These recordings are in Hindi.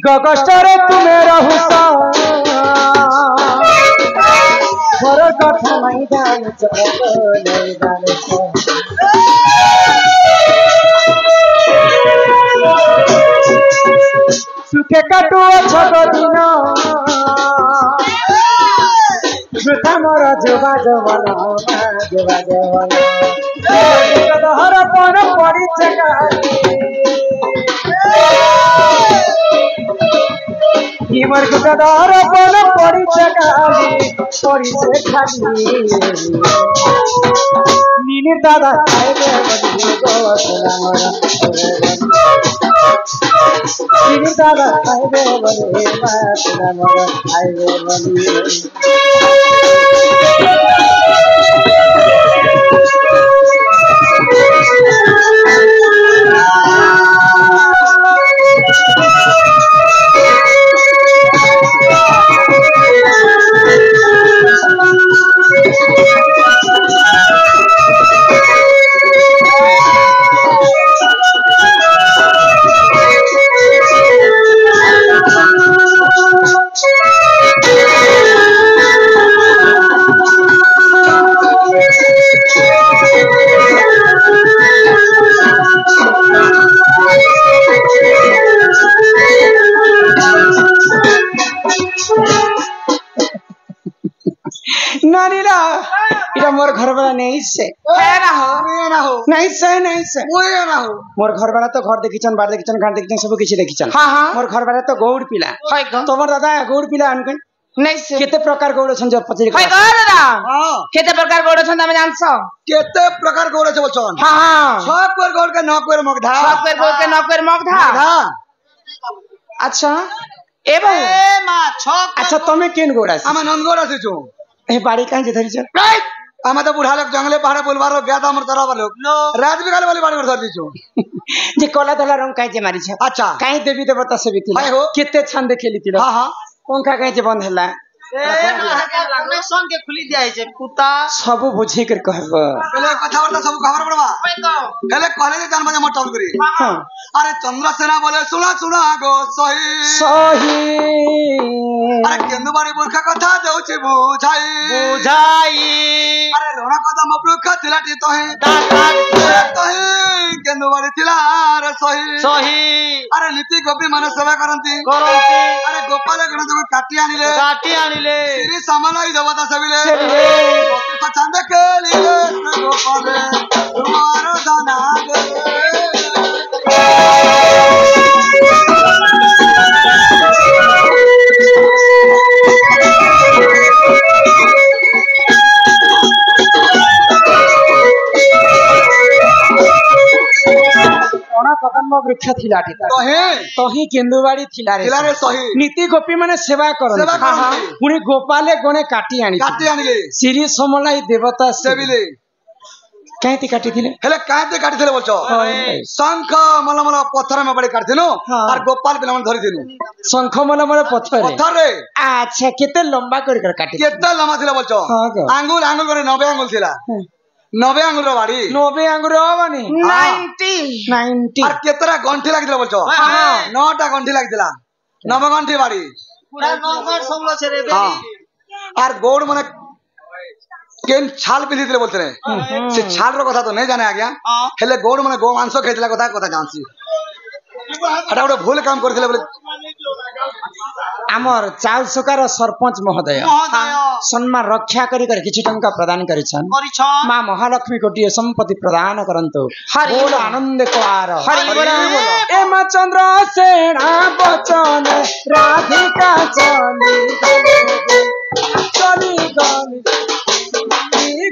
गगस्टर तुम्हें रहुसा घर कथा नहीं जानुछ नहीं जानुछ सुखे काटुओ छग दिन वृथा मोर जुबा जवन जुबा जवन हर पन पड़िछे काली मोर गुदर पन पड़िछे काली पड़िछे खाली नीनिर दादा खाइबे बनी गोसला मोर नीनिर दादा खाइबे बनी गोसला मोर खाइबे बनी नानीला इटा मोर घर वाला नहीं से नहीं से मोर घर वाला तो घर देखिछन बार देखिछन घाट देखिछन सब किछि देखिछन हां हां मोर घर वाला तो गौड़ पिला तोमर दादा गौड़ पिला अनकन नहीं से केते प्रकार गौड़ छन जब पचरी हाय दादा हां केते प्रकार गौड़ छन तमे जानछो केते प्रकार गौड़ छ बचन हां हां सब कोर गौड़ के न कोर मगधा सब कोर गौड़ के न कोर मगधा अच्छा ए बा ए मां छक अच्छा तमे केन गौड़ आसी हम नंद गौड़ आसी छु ए बाड़ी काहे जे धरि छ हम तो बुढ़ा लोग जंगले पहाड़ बोलबार लोग गया हमर तरफ लोग रात बिकाल वाली बाड़ी में धर दिछु जे कोला धला रंग काहे जे मारी छ अच्छा काहे देवी देवता से बिति हाय हो केते छंद खेली तिलो हां हां पंखा काहे जे बंद होला ए कनेक्शन के खुली दिया है कुत्ता सब बुझी कर कहब पहले कथा वार्ता सब खबर पड़वा पहले कहले जे जान बजे मोटल करी हां अरे चंद्रसेना बोले सुना सुना गो सही सही अरे केंदुबाड़ी मूर्ख कथा देउछि बुझाई अरे रोना कदम मूर्ख थिलाटी तोहे तोहे केंदुबाड़ी थिला रे सही सही अरे नीति गोपी माने सेवा करंती अरे गोपाल गण जो काटी आनिले श्री समानाई देवता सबिले तो चंद केलिले गोपाल तुम्हारो दाना गे कदम वृक्ष थिलाटी तही केंदुबाड़ी थिला रे सही नीति गोपी माने सेवा करन पुनी गोपाले गणे काटी आनिले श्री समलाई देवता सेबिले काहेती काटी थिले हेले काहेती काटी थिले बोलछो शंख मलमल पत्थर में बड़े काट दिनो और गोपाल पिला मन धरि दिनु शंख मलमल पत्थर रे अच्छा केते लंबा कर काटी केते लंबा थिले बोलछो आंगुल आंगुल करे 90 आंगुल थिला 90 आंगुल रो बाड़ी 90 आंगुल रो बानी 90 और केतरा गंठी लागिला बोलछो हां 9टा गंठी लागिला 9 गंठी बाड़ी पूरा 9 गंठ समलो छे रे बेरी और गोड़ माने केन छाल पिली दिले बोलते रे से छाल रो कथा तो नहीं जाने आ गया हेले गोड़ माने गो मांस खेतला कथा जानसी हटा गोटे भूल काम करथिले बोले आमर चाल सुकार सरपंच महोदय सम्मान रक्षा करी किछि टंका प्रदान करिछन मां महालक्ष्मी कोटिए संपत्ति प्रदान करंतो बोल आनंद कुमार हरि बोल ए मां चंद्र सेना बचन राधिका चली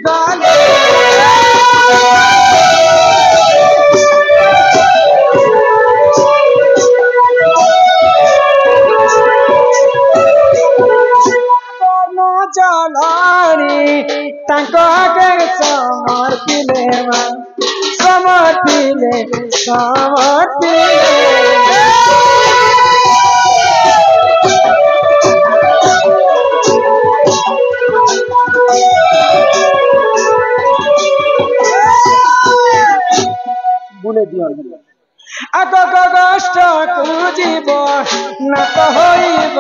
गले जलानी तांको आगे समर्पिले बुले दियो आगो आगो कष्ट कुजीब न तो होइब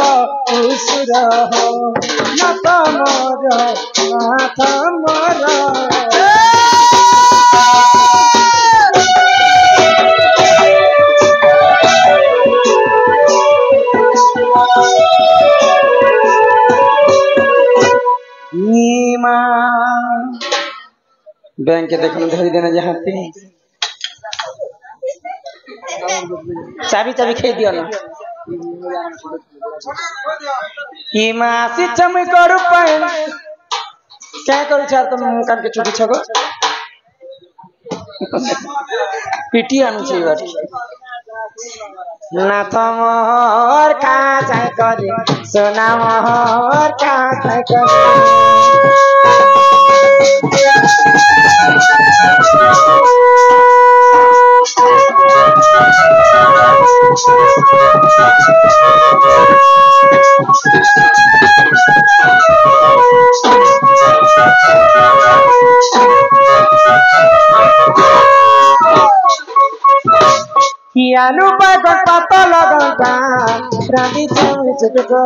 उसुर हो न तो मोर नाथ मोर बैंक के देखो धरी देना जहाँ पे चाबी चाबी खेल दियो ना इमा सिचम करू पाइन क्या करू चार तुम कान के छुटी छगो पीटी आनु छी बात ना तमोर का जाय करे सोना मोर का जाय करे Kianu bagon papa laganga rani chami chutko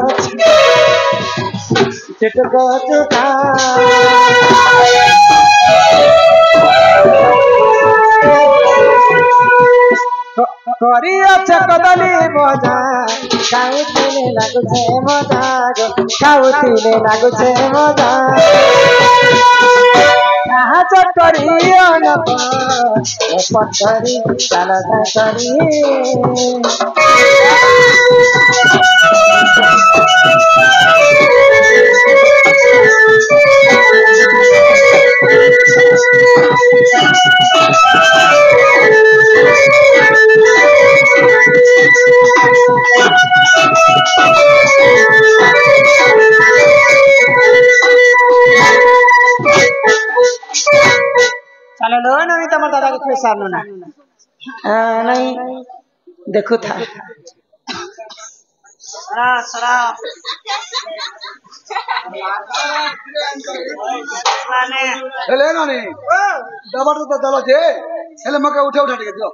chuka kori acha kodali moja kautile laguche moja kautile laguche moja कहाँ चक्करियो न पत्थरी चला करी चलो लो नहीं तो दादा के खुश सामने ना नहीं देखो था सरा सरा हेले ना नहीं दबाड़ तो दलो जे हेले मका उठे उठा के दियो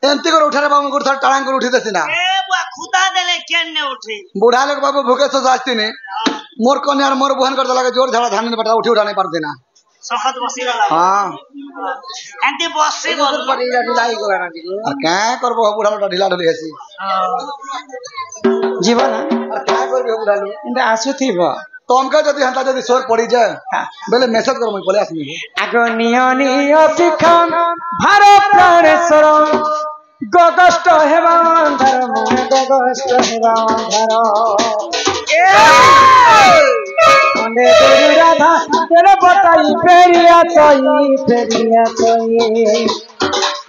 एंती कर उठारे बाबू को थोड़ा टांग कर उठी देसी ना ए बुआ खुदा देले केन ने उठी बूढ़ा लोग बाबू भूखे से जास्ती ने मोर कन्या मोर बहन कर दला के जोर झाड़ा धान ने बटा उठी उठा नहीं पारते ना सखत बसी रहा हां एंती बसी बोल पड़ी ढिलाई को ना क्या करबो बूढ़ा लोटा ढिला ढली हसी जीवन क्या करबो बूढ़ा लो इंदा आसु थीबो तमका जदी हंता जदी सोर पड़ी जाए बेले मैसेज कर मैं बोले आसमी आगो नियो शिखम भारत प्राणेश्वर गगष्ट हेबा अंधार मन गगष्ट हेबा अंधार ओने तेरी राधा तेरे बताई फेरिया तोई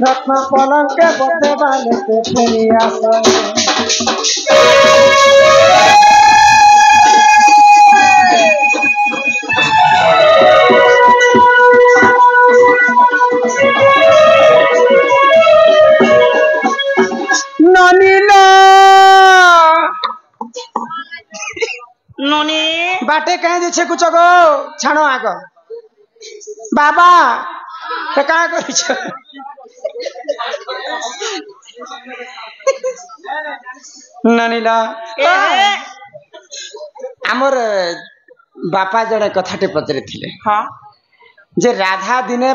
रत्न पलंग के बते वाले से फेरिया तोई ननीला ननी बाटे कहे जे छे कुछ गो छानो आगो बाबा तो का करि छ ननीला हमर बापा जने कथाटे पचरे थिले हां जे राधा दिने